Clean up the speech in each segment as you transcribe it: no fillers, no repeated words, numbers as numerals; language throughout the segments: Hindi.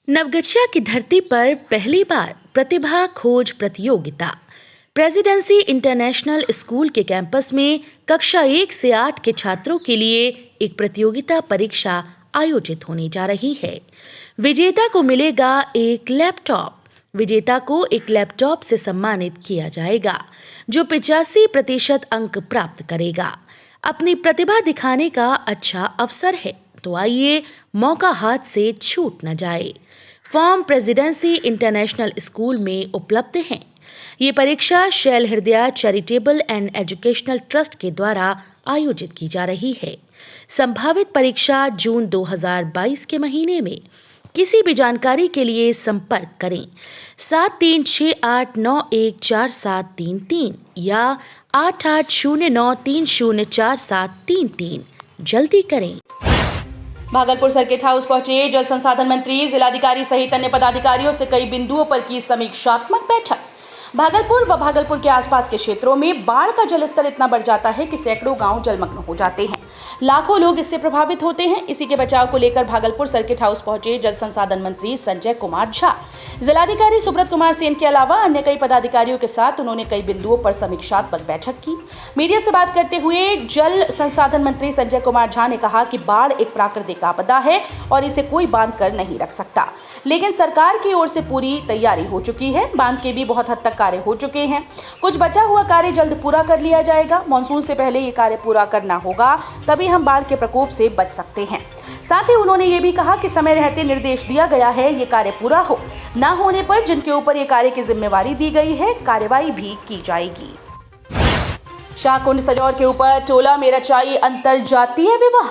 नवगछिया की धरती पर पहली बार प्रतिभा खोज प्रतियोगिता। प्रेसिडेंसी इंटरनेशनल स्कूल के कैंपस में कक्षा 1 से 8 के छात्रों के लिए एक प्रतियोगिता परीक्षा आयोजित होने जा रही है। विजेता को मिलेगा एक लैपटॉप। विजेता को एक लैपटॉप से सम्मानित किया जाएगा, जो 85% अंक प्राप्त करेगा। अपनी प्रतिभा दिखाने का अच्छा अवसर है, तो आइए मौका हाथ से छूट न जाए। फॉर्म प्रेसिडेंसी इंटरनेशनल स्कूल में उपलब्ध हैं। ये परीक्षा शैल हृदया चैरिटेबल एंड एजुकेशनल ट्रस्ट के द्वारा आयोजित की जा रही है। संभावित परीक्षा जून 2022 के महीने में। किसी भी जानकारी के लिए संपर्क करें 7368914733 या 8809304733। जल्दी करें। भागलपुर सर्किट हाउस पहुंचे जल संसाधन मंत्री, जिलाधिकारी सहित अन्य पदाधिकारियों से कई बिंदुओं पर की समीक्षात्मक बैठक। भागलपुर व भागलपुर के आसपास के क्षेत्रों में बाढ़ का जलस्तर इतना बढ़ जाता है कि सैकड़ों गांव जलमग्न हो जाते हैं। लाखों लोग इससे प्रभावित होते हैं। इसी के बचाव को लेकर भागलपुर सर्किट हाउस पहुंचे जल संसाधन मंत्री संजय कुमार झा, जिलाधिकारी सुब्रत कुमार सेन के अलावा अन्य कई पदाधिकारियों के साथ उन्होंने कई बिंदुओं पर समीक्षात्मक बैठक की। मीडिया से बात करते हुए जल संसाधन मंत्री संजय कुमार झा ने कहा कि बाढ़ एक प्राकृतिक आपदा है और इसे कोई बांध कर नहीं रख सकता, लेकिन सरकार की ओर से पूरी तैयारी हो चुकी है। बांध के भी बहुत हद तक कार्य हो चुके हैं। कुछ बचा हुआ कार्य जल्द पूरा कर लिया जाएगा। मानसून से पहले ये कार्य पूरा करना होगा, तभी हम बाढ़ के प्रकोप से बच सकते हैं। साथ ही उन्होंने ये भी कहा कि समय रहते निर्देश दिया गया है, ये कार्य पूरा हो, ना होने पर जिनके ऊपर ये कार्य की जिम्मेवारी दी गई है, कार्रवाई भी की जाएगी। शाहकुंड सजौर के ऊपर टोला में रचाई अंतरजातीय विवाह।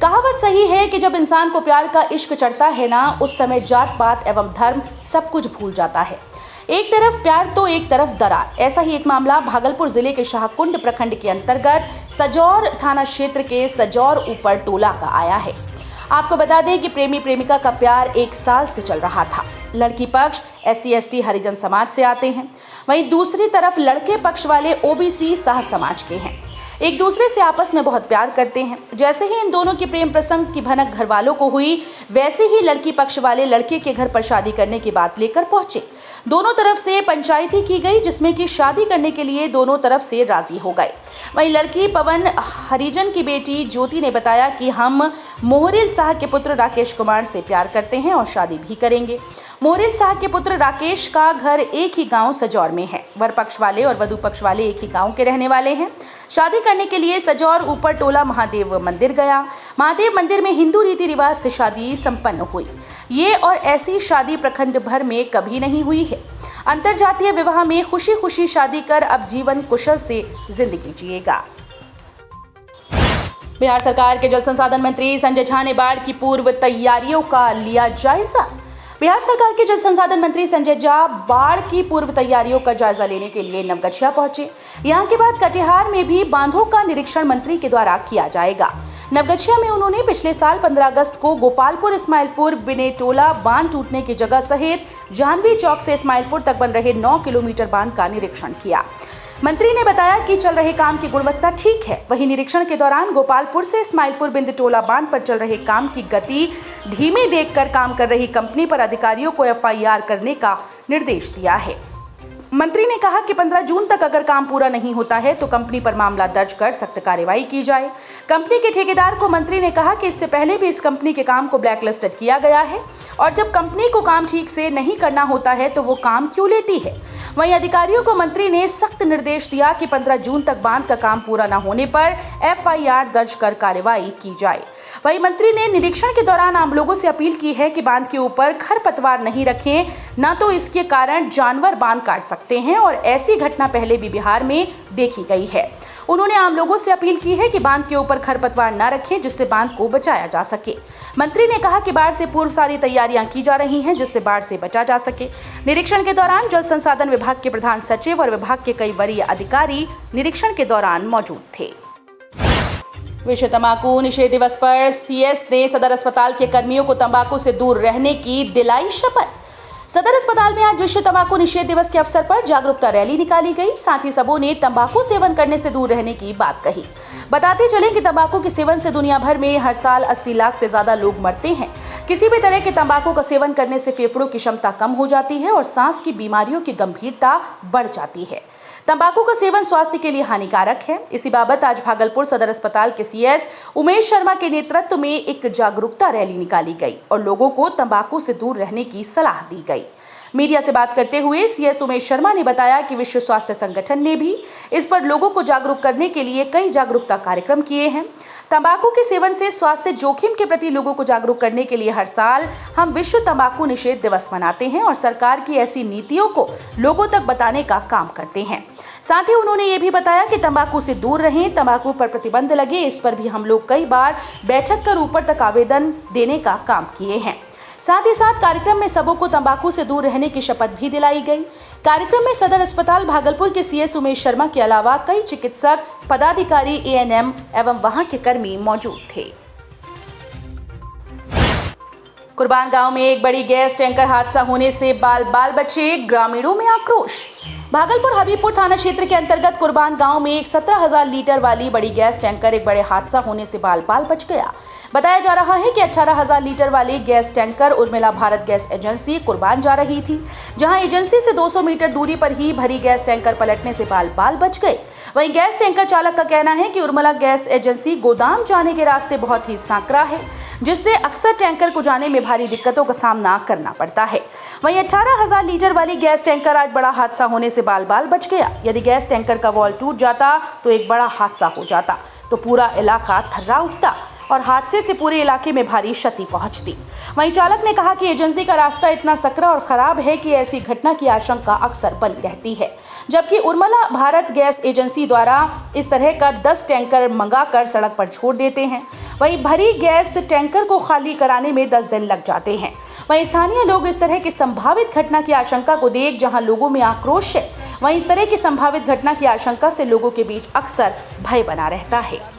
कहावत सही है कि जब इंसान को प्यार का इश्क चढ़ता है ना, उस समय जात पात एवं धर्म सब कुछ भूल जाता है। एक तरफ प्यार तो एक तरफ दरार। ऐसा ही एक मामला भागलपुर जिले के शाहकुंड प्रखंड के अंतर्गत सजौर थाना क्षेत्र के सजौर ऊपर टोला का आया है। आपको बता दें कि प्रेमी प्रेमिका का प्यार 1 साल से चल रहा था। लड़की पक्ष SC/ST हरिजन समाज से आते हैं, वहीं दूसरी तरफ लड़के पक्ष वाले OBC शाह समाज के हैं। एक दूसरे से आपस में बहुत प्यार करते हैं। जैसे ही इन दोनों की प्रेम प्रसंग की भनक घर वालों को हुई, वैसे ही लड़की पक्ष वाले लड़के के घर पर शादी करने की बात लेकर पहुंचे। दोनों तरफ से पंचायती की गई, जिसमें कि शादी करने के लिए दोनों तरफ से राजी हो गए। वहीं लड़की पवन हरिजन की बेटी ज्योति ने बताया कि हम मोहरिल शाह के पुत्र राकेश कुमार से प्यार करते हैं और शादी भी करेंगे। मोहरिल शाह के पुत्र राकेश का घर एक ही गांव सजौर में है। वर पक्ष वाले और वधू पक्ष वाले एक ही गांव के रहने वाले हैं। शादी करने के लिए सजौर ऊपर टोला महादेव मंदिर गया। महादेव मंदिर में हिंदू रीति रिवाज से शादी संपन्न हुई। ये और ऐसी शादी प्रखंड भर में कभी नहीं हुई है। अंतरजातीय विवाह में खुशी खुशी शादी कर अब जीवन कुशल से जिंदगी जिएगा। बिहार सरकार के जल संसाधन मंत्री संजय झा ने बाढ़ की पूर्व तैयारियों का लिया जायजा। बिहार सरकार के जल संसाधन मंत्री संजय झा बाढ़ की पूर्व तैयारियों का जायजा लेने के लिए नवगछिया पहुंचे। यहां के बाद कटिहार में भी बांधों का निरीक्षण मंत्री के द्वारा किया जाएगा। नवगछिया में उन्होंने पिछले साल 15 अगस्त को गोपालपुर इस्माइलपुर बिनेटोला बांध टूटने की जगह सहित जानवी चौक से इस्माइलपुर तक बन रहे 9 किलोमीटर बांध का निरीक्षण किया। मंत्री ने बताया कि चल रहे काम की गुणवत्ता ठीक है। वहीं निरीक्षण के दौरान गोपालपुर से इस्माइलपुर बिंदटोला बांध पर चल रहे काम की गति धीमी देखकर काम कर रही कंपनी पर अधिकारियों को FIR करने का निर्देश दिया है। मंत्री ने कहा कि 15 जून तक अगर काम पूरा नहीं होता है तो कंपनी पर मामला दर्ज कर सख्त कार्रवाई की जाए। कंपनी के ठेकेदार को मंत्री ने कहा कि इससे पहले भी इस कंपनी के काम को ब्लैकलिस्टेड किया गया है और जब कंपनी को काम ठीक से नहीं करना होता है तो वो काम क्यों लेती है। वहीं अधिकारियों को मंत्री ने सख्त निर्देश दिया कि 15 जून तक बांध का काम पूरा न होने पर FIR दर्ज कर कार्रवाई की जाए। वहीं मंत्री ने निरीक्षण के दौरान आम लोगों से अपील की है कि बांध के ऊपर खरपतवार नहीं रखें, न तो इसके कारण जानवर बांध काट सकते हैं और ऐसी घटना पहले भी बिहार में देखी गई है। उन्होंने आम लोगों से अपील की है कि बांध के ऊपर खरपतवार न रखें, जिससे बांध को बचाया जा सके। मंत्री ने कहा कि बाढ़ से पूर्व सारी तैयारियां की जा रही हैं, जिससे बाढ़ से बचा जा सके। निरीक्षण के दौरान जल संसाधन विभाग के प्रधान सचिव और विभाग के कई वरीय अधिकारी निरीक्षण के दौरान मौजूद थे। विश्व तंबाकू निषेध दिवस पर CS ने सदर अस्पताल के कर्मियों को तंबाकू से दूर रहने की दिलाई शपथ। सदर अस्पताल में आज विश्व तंबाकू निषेध दिवस के अवसर पर जागरूकता रैली निकाली गई। साथ ही सबों ने तंबाकू सेवन करने से दूर रहने की बात कही। बताते चलें कि तंबाकू के सेवन से दुनिया भर में हर साल 80 लाख से ज्यादा लोग मरते हैं। किसी भी तरह के तंबाकू का सेवन करने से फेफड़ों की क्षमता कम हो जाती है और सांस की बीमारियों की गंभीरता बढ़ जाती है। तंबाकू का सेवन स्वास्थ्य के लिए हानिकारक है। इसी बाबत आज भागलपुर सदर अस्पताल के सीएस उमेश शर्मा के नेतृत्व में एक जागरूकता रैली निकाली गई और लोगों को तंबाकू से दूर रहने की सलाह दी गई। मीडिया से बात करते हुए सीएस उमेश शर्मा ने बताया कि विश्व स्वास्थ्य संगठन ने भी इस पर लोगों को जागरूक करने के लिए कई जागरूकता कार्यक्रम किए हैं। तंबाकू के सेवन से स्वास्थ्य जोखिम के प्रति लोगों को जागरूक करने के लिए हर साल हम विश्व तंबाकू निषेध दिवस मनाते हैं और सरकार की ऐसी नीतियों को लोगों तक बताने का काम करते हैं। साथ ही उन्होंने ये भी बताया कि तंबाकू से दूर रहें, तंबाकू पर प्रतिबंध लगे, इस पर भी हम लोग कई बार बैठक कर ऊपर तक आवेदन देने का काम किए हैं। साथ ही साथ कार्यक्रम में सबों को तंबाकू से दूर रहने की शपथ भी दिलाई गई। कार्यक्रम में सदर अस्पताल भागलपुर के सीएस उमेश शर्मा के अलावा कई चिकित्सक, पदाधिकारी, एएनएम एवं वहां के कर्मी मौजूद थे। कुर्बान गांव में एक बड़ी गैस टैंकर हादसा होने से बाल बचे, ग्रामीणों में आक्रोश। भागलपुर हबीबपुर थाना क्षेत्र के अंतर्गत कुर्बान गांव में एक 17,000 लीटर वाली बड़ी गैस टैंकर एक बड़े हादसा होने से बाल बच गया। बताया जा रहा है कि 18,000 लीटर वाली gas tanker Urmila Bharat gas agency कुर्बान जा रही थी, जहां एजेंसी से 200 मीटर दूरी पर ही भरी गैस टैंकर पलटने से बाल बच गए। वहीं गैस टैंकर चालक का कहना है कि उर्मिला गैस एजेंसी गोदाम जाने के रास्ते बहुत ही सांकरा है, जिससे अक्सर टैंकर को जाने में भारी दिक्कतों का सामना करना पड़ता है। वहीं 18,000 लीटर वाली गैस टैंकर आज बड़ा हादसा होने से बाल बच गया। यदि गैस टैंकर का वॉल्व टूट जाता तो एक बड़ा हादसा हो जाता, तो पूरा इलाका थर्रा उठता और हादसे से पूरे इलाके में भारी क्षति पहुंचती। वहीं चालक ने कहा कि एजेंसी का रास्ता इतना सकरा और खराब है कि ऐसी घटना की आशंका अक्सर बनी रहती है, जबकि उर्मिला भारत गैस एजेंसी द्वारा इस तरह का 10 टैंकर मंगाकर सड़क पर छोड़ देते हैं। वहीं भरी गैस टैंकर को खाली कराने में 10 दिन लग जाते हैं। वहीं स्थानीय लोग इस तरह की संभावित घटना की आशंका को देख जहां लोगों में आक्रोश है, वहीं इस तरह की संभावित घटना की आशंका से लोगों के बीच अक्सर भय बना रहता है।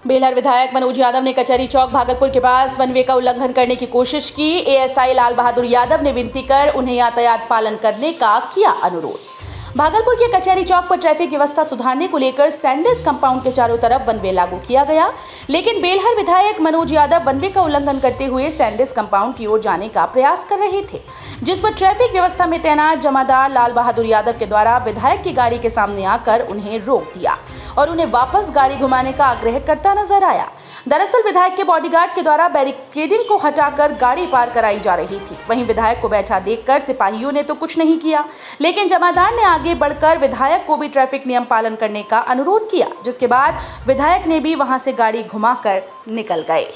बेलहर विधायक मनोज यादव ने कचहरी चौक भागलपुर के पास वन वे का उल्लंघन करने की कोशिश की। एएसआई लाल बहादुर यादव ने विनती कर उन्हें यातायात पालन करने का किया अनुरोध। भागलपुर के कचहरी चौक पर ट्रैफिक व्यवस्था सुधारने को लेकर सैंडर्स कंपाउंड के चारों तरफ वन वे लागू किया गया, लेकिन बेलहर विधायक मनोज यादव वन वे का उल्लंघन करते हुए सैंडर्स कंपाउंड की ओर जाने का प्रयास कर रहे थे, जिस पर ट्रैफिक व्यवस्था में तैनात जमादार लाल बहादुर यादव के द्वारा विधायक की गाड़ी के सामने आकर उन्हें रोक दिया और उन्हें वापस गाड़ी घुमाने का आग्रह करता नजर आया। दरअसल विधायक के बॉडीगार्ड के द्वारा बैरिकेडिंग को हटाकर गाड़ी पार कराई जा रही थी। वहीं विधायक को बैठा देखकर सिपाहियों ने तो कुछ नहीं किया, लेकिन जमादार ने आगे बढ़कर विधायक को भी ट्रैफिक नियम पालन करने का अनुरोध किया, जिसके बाद विधायक ने भी वहां से गाड़ी घुमाकर निकल गए।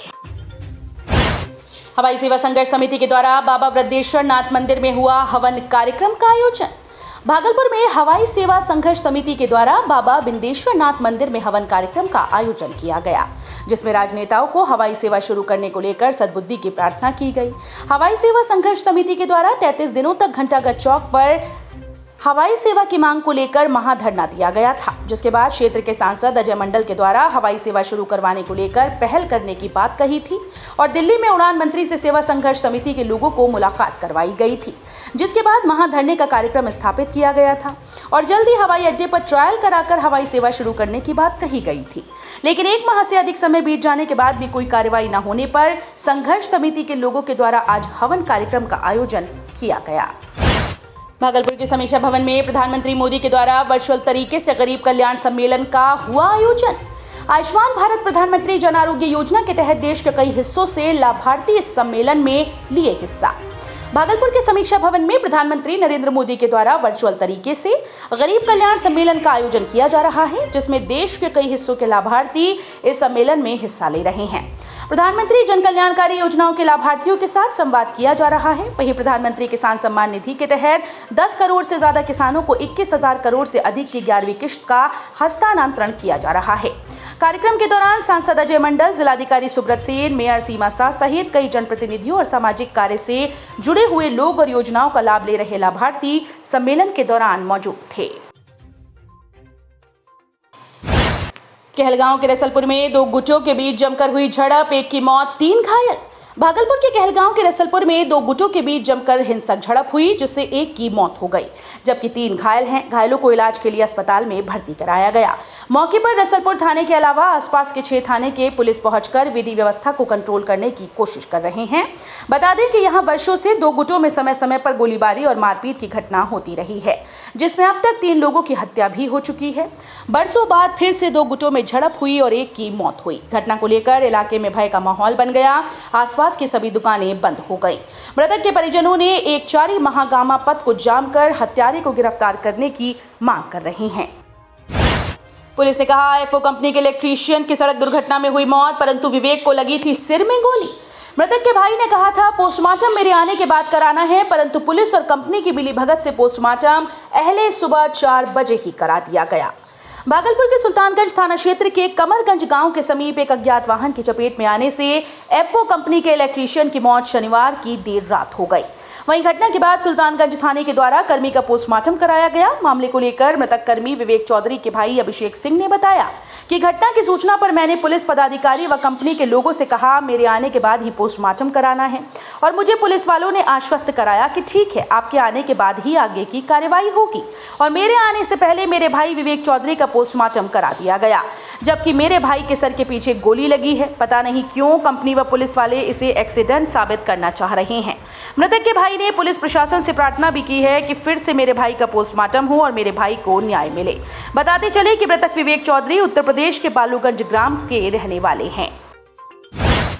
हवाई सेवा संघर्ष समिति के द्वारा बाबा वृद्धेश्वर नाथ मंदिर में हुआ हवन कार्यक्रम का आयोजन। भागलपुर में हवाई सेवा संघर्ष समिति के द्वारा बाबा बिंदेश्वर नाथ मंदिर में हवन कार्यक्रम का आयोजन किया गया, जिसमें राजनेताओं को हवाई सेवा शुरू करने को लेकर सद्बुद्धि की प्रार्थना की गई। हवाई सेवा संघर्ष समिति के द्वारा 33 दिनों तक घंटाघर चौक पर हवाई सेवा की मांग को लेकर महाधरना दिया गया था, जिसके बाद क्षेत्र के सांसद अजय मंडल के द्वारा हवाई सेवा शुरू करवाने को लेकर पहल करने की बात कही थी और दिल्ली में उड़ान मंत्री से सेवा संघर्ष समिति के लोगों को मुलाकात करवाई गई थी, जिसके बाद महाधरने का कार्यक्रम स्थापित किया गया था और जल्द ही हवाई अड्डे पर ट्रायल कराकर हवाई सेवा शुरू करने की बात कही गई थी। लेकिन 1 माह से अधिक समय बीत जाने के बाद भी कोई कार्रवाई न होने पर संघर्ष समिति के लोगों के द्वारा आज हवन कार्यक्रम का आयोजन किया गया। भागलपुर के समीक्षा भवन में प्रधानमंत्री मोदी के द्वारा वर्चुअल तरीके से गरीब कल्याण सम्मेलन का हुआ आयोजन। आयुष्मान भारत प्रधानमंत्री जन आरोग्य योजना के तहत देश के कई हिस्सों से लाभार्थी इस सम्मेलन में लिए हिस्सा। भागलपुर के समीक्षा भवन में प्रधानमंत्री नरेंद्र मोदी के द्वारा वर्चुअल तरीके से गरीब कल्याण सम्मेलन का आयोजन किया जा रहा है, जिसमें देश के कई हिस्सों के लाभार्थी इस सम्मेलन में हिस्सा ले रहे हैं। प्रधानमंत्री जन कल्याणकारी योजनाओं के लाभार्थियों के साथ संवाद किया जा रहा है। वहीं प्रधानमंत्री किसान सम्मान निधि के तहत 10 करोड़ से ज्यादा किसानों को 21,000 करोड़ से अधिक की 11वीं किश्त का हस्तांतरण किया जा रहा है। कार्यक्रम के दौरान सांसद अजय मंडल, जिलाधिकारी सुब्रत सेन, मेयर सीमा शाह सहित कई जनप्रतिनिधियों और सामाजिक कार्य से जुड़े हुए लोग और योजनाओं का लाभ ले रहे लाभार्थी सम्मेलन के दौरान मौजूद थे। कहलगांव के रसलपुर में 2 गुटों के बीच जमकर हुई झड़प, एक की मौत, 3 घायल। भागलपुर के कहलगांव के रसलपुर में दो गुटों के बीच जमकर हिंसक झड़प हुई, जिससे एक की मौत हो गई जबकि 3 घायल हैं। घायलों को इलाज के लिए अस्पताल में भर्ती कराया गया। मौके पर रसलपुर थाने के अलावा आसपास के 6 थाने के पुलिस पहुंचकर विधि व्यवस्था को कंट्रोल करने की कोशिश कर रहे हैं। बता दें कि यहां वर्षों से 2 गुटों में समय समय पर गोलीबारी और मारपीट की घटना होती रही है, जिसमें अब तक 3 लोगों की हत्या भी हो चुकी है। बरसों बाद फिर से 2 गुटों में झड़प हुई और एक की मौत हुई। घटना को लेकर इलाके में भय का माहौल बन गया। आसपास की सभी दुकानें बंद हो गईं। मृतक के परिजनों ने एक 4 महागामा पथ को जाम कर हत्यारे को गिरफ्तार करने की मांग कर रहे हैं। पुलिस ने कहा, एफओ कंपनी के इलेक्ट्रीशियन की सड़क दुर्घटना में हुई मौत, परंतु विवेक को लगी थी सिर में गोली। मृतक के भाई ने कहा था, पोस्टमार्टम मेरे आने के बाद कराना है, परंतु पुलिस और कंपनी की मिलीभगत से पोस्टमार्टम अहले सुबह 4 बजे ही करा दिया गया। भागलपुर के सुल्तानगंज थाना क्षेत्र के कमरगंज गांव के समीप एक अज्ञात वाहन की चपेट में आने से एफओ कंपनी के इलेक्ट्रीशियन की मौत शनिवार की देर रात हो गई। वहीं घटना के बाद सुल्तानगंज थाने के द्वारा कर्मी का पोस्टमार्टम कराया गया। मामले को लेकर मृतक कर्मी विवेक चौधरी के भाई अभिषेक सिंह ने बताया कि घटना की सूचना पर मैंने पुलिस पदाधिकारी व कंपनी के लोगों से कहा, मेरे आने के बाद ही पोस्टमार्टम कराना है, और मुझे पुलिस वालों ने आश्वस्त कराया कि ठीक है, आपके आने के बाद ही आगे की कार्रवाई होगी, और मेरे आने से पहले मेरे भाई विवेक चौधरी का पोस्टमार्टम करा दिया गया, जबकि मेरे भाई के सर के पीछे गोली लगी है। पता नहीं क्यों कंपनी व पुलिस वाले इसे एक्सीडेंट साबित करना चाह रहे हैं। मृतक के भाई ने पुलिस प्रशासन से प्रार्थना भी की है कि फिर से मेरे भाई का पोस्टमार्टम हो और मेरे भाई को न्याय मिले। बताते चले कि मृतक विवेक चौधरी उत्तर प्रदेश के बालूगंज ग्राम के रहने वाले हैं।